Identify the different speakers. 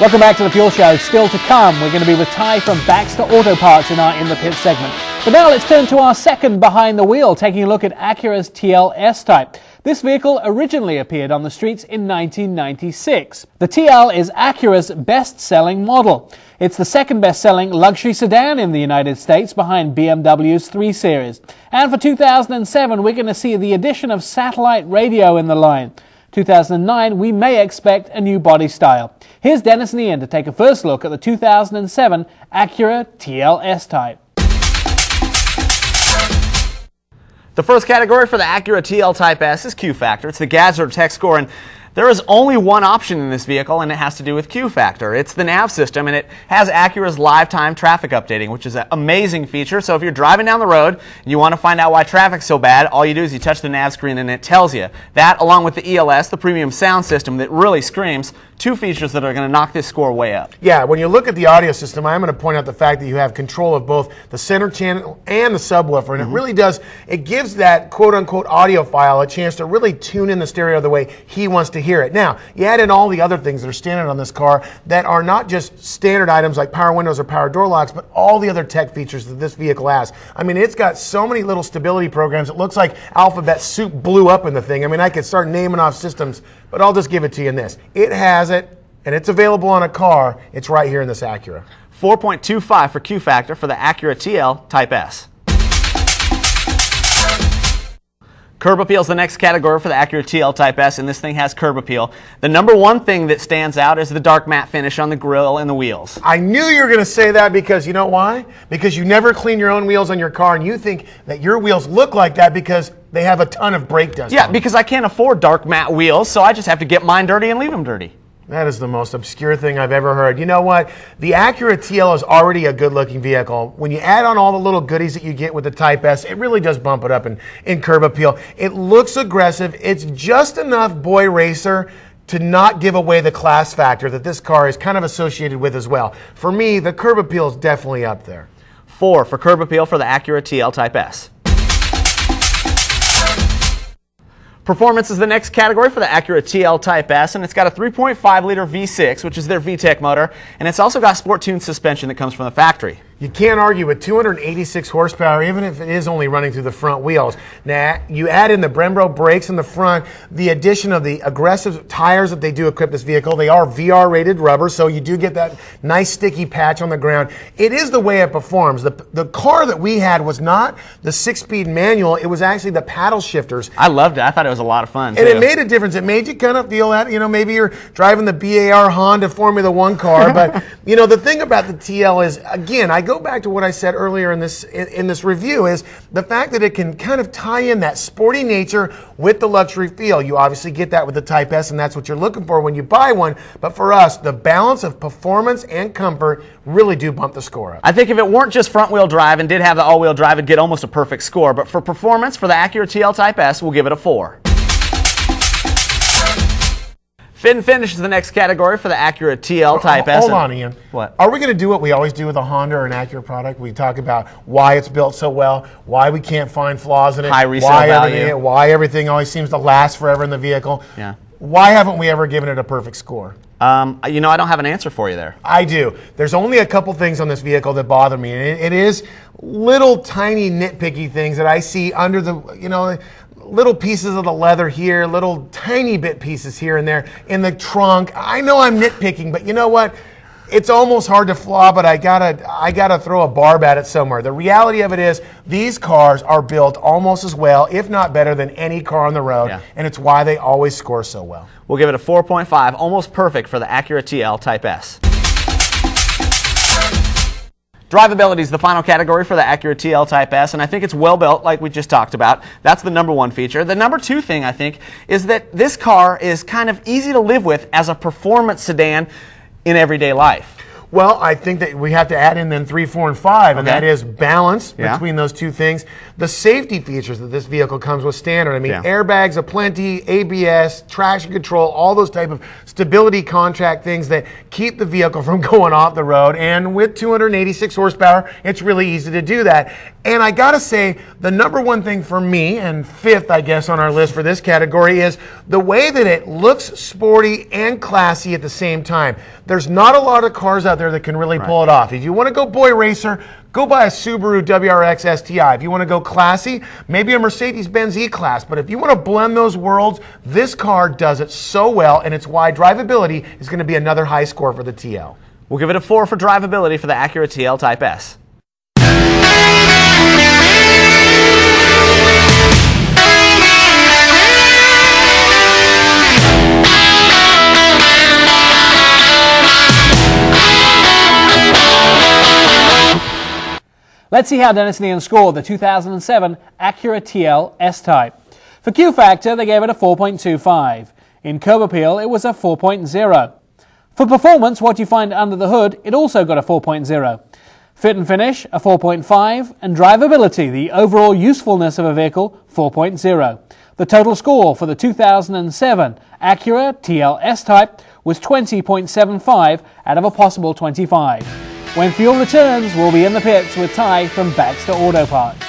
Speaker 1: Welcome back to the Fuel Show. Still to come, we're going to be with Ty from Baxter Auto Parts in our In the Pit segment. But now let's turn to our second behind the wheel, taking a look at Acura's TL-S type. This vehicle originally appeared on the streets in 1996. The TL is Acura's best-selling model. It's the second best-selling luxury sedan in the United States behind BMW's 3 Series. And for 2007, we're going to see the addition of satellite radio in the line. 2009, we may expect a new body style. Here's Dennis and Ian to take a first look at the 2007 Acura TL-S type.
Speaker 2: The first category for the Acura TL Type S is Q Factor. It's the gadget or tech score, and there is only one option in this vehicle, and it has to do with Q Factor. It's the nav system, and it has Acura's live time traffic updating, which is an amazing feature. So if you're driving down the road and you want to find out why traffic's so bad, all you do is you touch the nav screen and it tells you. That, along with the ELS, the premium sound system that really screams, two features that are going to knock this score way up.
Speaker 3: Yeah, when you look at the audio system, I'm going to point out the fact that you have control of both the center channel and the subwoofer, and it really does, it gives that quote-unquote audiophile a chance to really tune in the stereo the way he wants to hear it. Now, you add in all the other things that are standard on this car that are not just standard items like power windows or power door locks, but all the other tech features that this vehicle has. I mean, it's got so many little stability programs, it looks like alphabet soup blew up in the thing. I mean, I could start naming off systems, but I'll just give it to you in this. It has it, and it's available on a car. It's right here in this Acura.
Speaker 2: 4.25 for Q Factor for the Acura TL Type S. Curb appeal is the next category for the Acura TL Type S, and this thing has curb appeal. The number one thing that stands out is the dark matte finish on the grille and the wheels.
Speaker 3: I knew you were going to say that because you know why? Because you never clean your own wheels on your car, and you think that your wheels look like that because they have a ton of brake dust.
Speaker 2: Yeah, because I can't afford dark matte wheels, so I just have to get mine dirty and leave them dirty.
Speaker 3: That is the most obscure thing I've ever heard. You know what? The Acura TL is already a good-looking vehicle. When you add on all the little goodies that you get with the Type S, it really does bump it up in curb appeal. It looks aggressive. It's just enough boy racer to not give away the class factor that this car is kind of associated with as well. For me, the curb appeal is definitely up there.
Speaker 2: 4 for curb appeal for the Acura TL Type S. Performance is the next category for the Acura TL Type S, and it's got a 3.5-liter V6, which is their VTEC motor, and it's also got sport-tuned suspension that comes from the factory.
Speaker 3: You can't argue with 286 horsepower, even if it is only running through the front wheels. Now, you add in the Brembo brakes in the front, the addition of the aggressive tires that they do equip this vehicle. They are VR-rated rubber, so you do get that nice sticky patch on the ground. It is the way it performs. The car that we had was not the 6-speed manual. It was actually the paddle shifters.
Speaker 2: I loved it. I thought it was a lot of fun, too.
Speaker 3: And it made a difference. It made you kind of feel that, you know, maybe you're driving the BAR Honda Formula One car, but, you know, the thing about the TL is, again, I go back to what I said earlier in this review, is the fact that it can kind of tie in that sporty nature with the luxury feel. You obviously get that with the Type S, and that's what you're looking for when you buy one. But for us, the balance of performance and comfort really do bump the score up.
Speaker 2: I think if it weren't just front-wheel drive and did have the all-wheel drive, it'd get almost a perfect score. But for performance, for the Acura TL Type S, we'll give it a 4. Fit and finish is the next category for the Acura TL Type S.
Speaker 3: Hold on, Ian.
Speaker 2: What?
Speaker 3: Are we going to do what we always do with a Honda or an Acura product? We talk about why it's built so well, why we can't find flaws in it,
Speaker 2: high resale value,
Speaker 3: why everything always seems to last forever in the vehicle.
Speaker 2: Yeah.
Speaker 3: Why haven't we ever given it a perfect score?
Speaker 2: You know, I don't have an answer for you there.
Speaker 3: I do. There's only a couple things on this vehicle that bother me, and it is little tiny nitpicky things that I see under the, you know, little pieces of the leather here, little tiny bit pieces here and there in the trunk. I know I'm nitpicking, but you know what? It's almost hard to flaw, but I gotta throw a barb at it somewhere. The reality of it is these cars are built almost as well, if not better, than any car on the road, and it's why they always score so well.
Speaker 2: We'll give it a 4.5, almost perfect for the Acura TL Type S. Driveability is the final category for the Acura TL Type S, and I think it's well built, like we just talked about. That's the number one feature. The number two thing, I think, is that this car is kind of easy to live with as a performance sedan in everyday life.
Speaker 3: Well, I think that we have to add in then 3, 4, and 5, and
Speaker 2: Okay.
Speaker 3: that is balance
Speaker 2: Yeah.
Speaker 3: between those two things. The safety features that this vehicle comes with standard. I mean,
Speaker 2: Yeah.
Speaker 3: airbags aplenty, ABS, traction control, all those type of stability contract things that keep the vehicle from going off the road. And with 286 horsepower, it's really easy to do that. And I gotta say, the number one thing for me, and fifth, I guess, on our list for this category, is the way that it looks sporty and classy at the same time. There's not a lot of cars out there that can really pull it off. If you want to go boy racer, go buy a Subaru WRX STI. If you want to go classy, maybe a Mercedes-Benz E-Class. But if you want to blend those worlds, this car does it so well, and it's why drivability is going to be another high score for the TL.
Speaker 2: We'll give it a 4 for drivability for the Acura TL Type S.
Speaker 1: Let's see how Dennis and Ian scored the 2007 Acura TL-S Type. For Q Factor, they gave it a 4.25. In curb appeal, it was a 4.0. For performance, what you find under the hood, it also got a 4.0. Fit and finish, a 4.5, and drivability, the overall usefulness of a vehicle, 4.0. The total score for the 2007 Acura TL-S Type was 20.75 out of a possible 25. When fuel returns, we'll be in the pits with Ty from Baxter Auto Parts.